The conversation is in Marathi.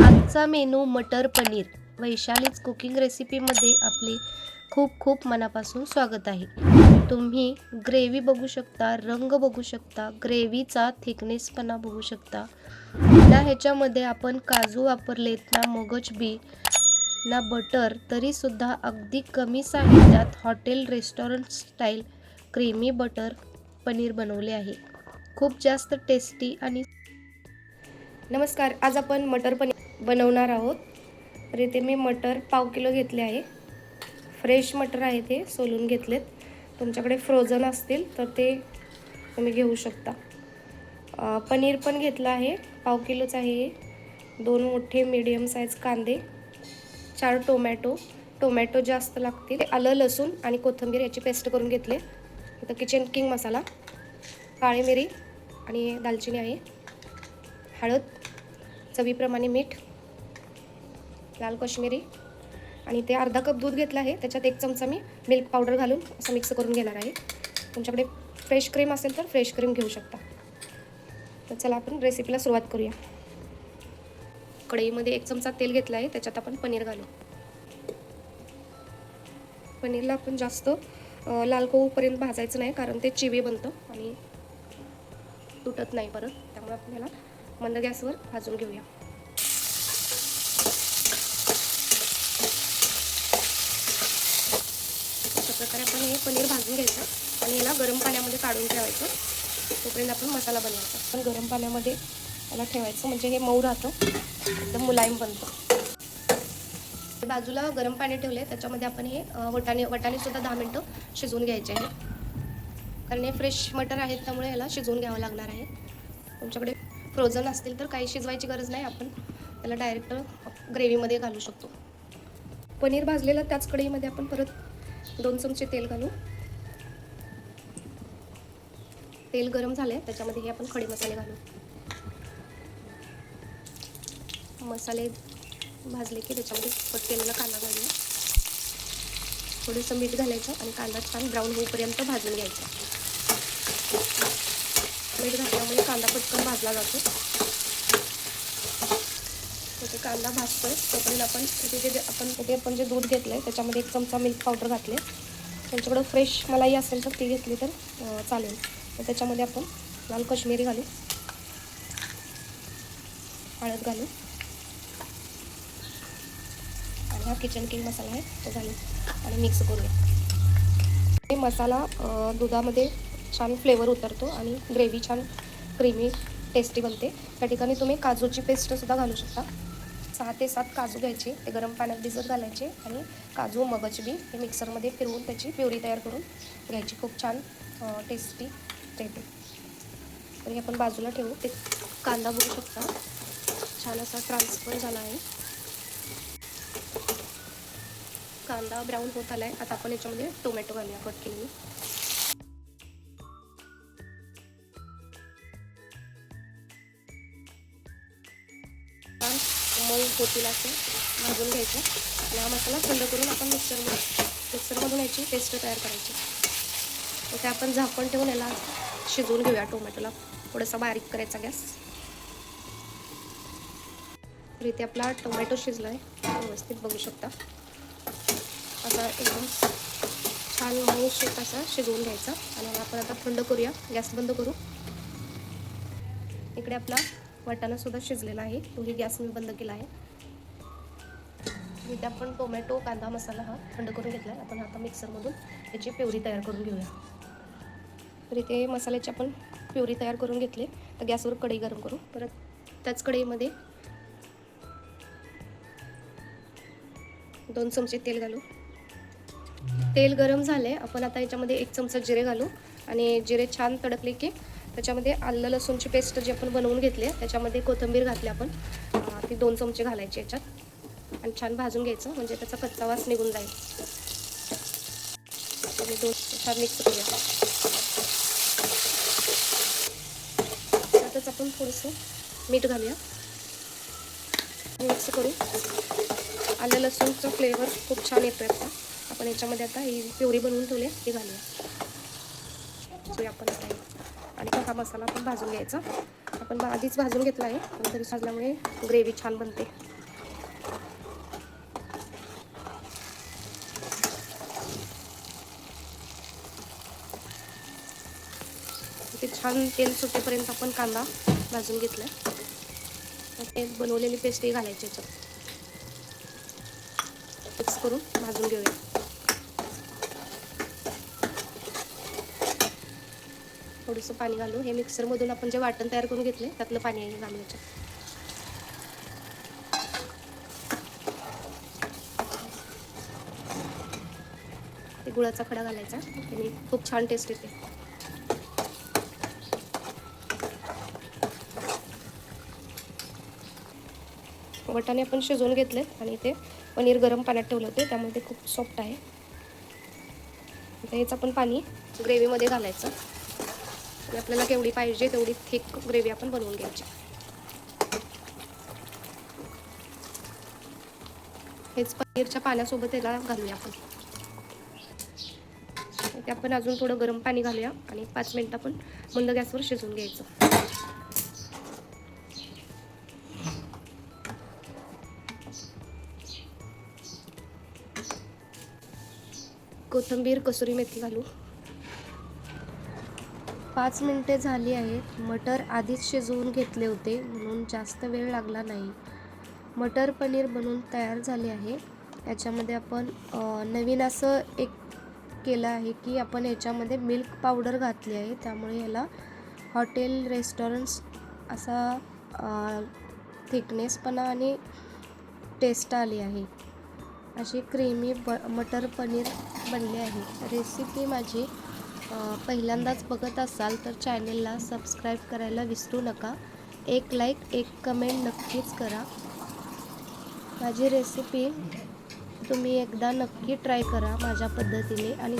आजचा मेनू मटर पनीर. वैशालीच कुकिंग रेसिपीमध्ये आपले खूप खूप मनापासून स्वागत आहे. तुम्ही ग्रेव्ही बघू शकता, रंग बघू शकता, ग्रेव्हीचा थिकनेसपणा बघू शकता. ना ह्याच्यामध्ये आपण काजू वापरलेत, ना मगज बी, ना बटर, तरीसुद्धा अगदी कमी साहित्यात hotel restaurant style creamy butter paneer बनवले आहे. खूप जास्त टेस्टी आणि नमस्कार. आज आपण मटर पनीर बनवणार आहोत. तर इथे मी मटर पाव किलो घेतले आहे. फ्रेश मटर आहे, ते सोलून घेतलेत. तुमच्याकडे फ्रोझन असतील तर ते तुम्ही घेऊ शकता. पनीर पण घेतलं आहे, पाव किलोच आहे. 2 मोठे मीडियम साईज कांदे, 4 टोमॅटो जास्त लागतील. आलं, लसूण आणि कोथिंबीर याची पेस्ट करून घेतले. इथं किचन किंग मसाला, काळी मिरी आणि दालचिनी आहे. हळद, चवीप्रमाणे मीठ, लाल काश्मीरी आणि ते अर्धा कप दूध घेतलं आहे. त्याच्यात 1 चमचा मी मिल्क पावडर घालून असं मिक्स करून घेणार आहे. तुमच्याकडे फ्रेश क्रीम असेल तर फ्रेश क्रीम घेऊ शकता. तर चला आपण रेसिपीला सुरुवात करूया. कढईमध्ये 1 चमचा तेल घेतलं आहे. त्याच्यात आपण पनीर घालू. पनीरला आपण जास्त लाल होऊपर्यंत भाजायचं नाही, कारण ते चिवी बनतं आणि तुटत नाही परत. त्यामुळे आपण याला मंद गॅसवर भाजून घेऊया. अशा प्रकारे आपण हे पनीर भाजून घ्यायचं आणि याला गरम पाण्यामध्ये काढून ठेवायचं. तोपर्यंत आपण मसाला बनवायचा. पण गरम पाण्यामध्ये याला ठेवायचं, म्हणजे हे मऊ राहतं, एकदम मुलायम बनतं. बाजूला गरम पाणी ठेवले, त्याच्यामध्ये आपण हे वटाणे सुद्धा 10 मिनटं शिजवून घ्यायचे आहे. कारण हे फ्रेश मटर आहेत, त्यामुळे याला शिजवून घ्यावं लागणार आहे. तुमच्याकडे फ्रोझन असतील तर काही शिजवायची गरज नाही, आपण त्याला डायरेक्ट ग्रेव्हीमध्ये घालू शकतो. पनीर भाजलेलं त्याच कढईमध्ये आपण परत 2 चमचे तेल घालू. तेल गरम झाले, त्याच्यामध्ये हे आपण खडे मसाले घालू. मसाले भाजले की त्याच्यामध्ये कट केलेला कांदा घालूया. थोडंसं मीठ घालायचं आणि कांदा छान ब्राऊन होईपर्यंत भाजून घ्यायचा. मीठ घातल्यामुळे कांदा पटकन भाजला जातो. ते कांदा भाजतोय तोपर्यंत आपण जे दूध घेतलं आहे त्याच्यामध्ये 1 चमचा मिल्क पावडर घातले. त्यांच्याकडं फ्रेश मलाई असेल तर ती घेतली तर चालेल. तर त्याच्यामध्ये आपण लाल काश्मीरी घालू, हळद घालू आणि हा किचन किंग मसाला आहे तो घालू आणि मिक्स करूया. हे मसाला दुधामध्ये छान फ्लेवर उतरतो आणि ग्रेव्ही छान क्रीमी टेस्टी बनते. त्या ठिकाणी तुम्ही काजूची पेस्टसुद्धा घालू शकता. 6 ते 7 काजू घ्यायचे, ते गरम पाण्यात भिजत घालायचे आणि काजू मगज बी हे मिक्सरमध्ये फिरवून त्याची प्युरी तयार करून घ्यायची. खूप छान टेस्टी येते. तर हे आपण बाजूला ठेवू. ते कांदा बघू शकता छान असा ट्रान्सफर झाला आहे. कांदा ब्राऊन होत आला आहे. आता आपण याच्यामध्ये टोमॅटो घालूया कट केलेली. मऊ होतील असे भाजून घ्यायचं आणि हा मसाला थंड करून आपण मिक्सरमधून याची पेस्ट तयार करायची. तर ते आपण झाकण ठेवून याला शिजवून घेऊया. टोमॅटोला थोडासा बारीक करायचा गॅस. तर इथे आपला टोमॅटो शिजला आहे, व्यवस्थित बघू शकता. असा एकदम छान मऊ शेप असा शिजवून घ्यायचा आणि आपण आता थंड करूया. गॅस बंद करू. इकडे आपला वाटाणासुद्धा शिजलेला आहे, तोही गॅस मी बंद केला आहे. इथे आपण टोमॅटो कांदा मसाला हा थंड करून घेतला आहे. आपण आता मिक्सरमधून याची प्युरी तयार करून घेऊया. तर इथे मसाल्याची आपण प्युरी तयार करून घेतली. तर गॅसवर कढई गरम करू. परत त्याच कढईमध्ये 2 चमचे तेल घालू. तेल गरम झाले, आपण आता याच्यामध्ये 1 चमचा जिरे घालू आणि जिरे छान तडकले की त्याच्यामध्ये आलं लसूणची पेस्ट जी आपण बनवून घेतली आहे त्याच्यामध्ये कोथिंबीर घातली. आपण ती 2 चमचे घालायची याच्यात आणि छान भाजून घ्यायचं, म्हणजे त्याचा कच्चा वास निघून जाईल. आणि 2 छान मिक्स करूया. त्यातच आपण थोडंसं मीठ घालूया, मिक्स करू. आलं लसूणचा फ्लेवर खूप छान येतो. आता आपण याच्यामध्ये आता ही प्युरी बनवून ठेवली ती घालूया. आपण आणि हा मसाला आपण भाजून घ्यायचा. आपण आधीच भाजून घेतला आहे, पण तरी भाजल्यामुळे ग्रेव्ही छान बनते. छान तेल सुटेपर्यंत आपण कांदा भाजून घेतला. ते बनवलेली पेस्टही घालायची याच्यात, मिक्स करून भाजून घेऊया. थोडंसं पाणी घालू. हे मिक्सरमधून आपण जे वाटण तयार करून घेतले त्यातलं पाणी घालू याच्यात. ते गुळाचा खडा घालायचा, त्याने खूप छान टेस्ट येते. वाटाणे आपण शिजवून घेतलेत आणि ते पनीर गरम पाण्यात ठेवले होते, त्यामुळे ते खूप सॉफ्ट आहे. आता हेच आपण पाणी ग्रेव्हीमध्ये घालायचं आणि आपल्याला केवढी पाहिजे तेवढी थिक ग्रेव्ही आपण बनवून घ्यायची. हेच पनीरच्या पाण्यासोबत याला घालूया आपण. ते आपण अजून थोडं गरम पाणी घालूया आणि 5 मिनिटं आपण मंद गॅसवर शिजवून घ्यायचं. कोथिंबीर, कसुरी मेथी घालू. 5 मिनिटे झाली आहेत. मटर आधीच शिजवून घेतले होते म्हणून जास्त वेळ लागला नाही. मटर पनीर बनवून तयार झाले आहे. याच्यामध्ये आपण नवीन असं एक केलं आहे की आपण याच्यामध्ये मिल्क पावडर घातली आहे, त्यामुळे याला हॉटेल रेस्टॉरंट्स असा थिकनेसपणा आणि टेस्ट आली आहे. अशी क्रीमी मटर पनीर बनले आहे. रेसिपी माझी पहिल्यांदाच बघत असाल तर चॅनेलला सबस्क्राईब करायला विसरू नका. एक लाईक, एक कमेंट नक्कीच करा. माझी रेसिपी तुम्ही एकदा नक्की ट्राय करा माझ्या पद्धतीने आणि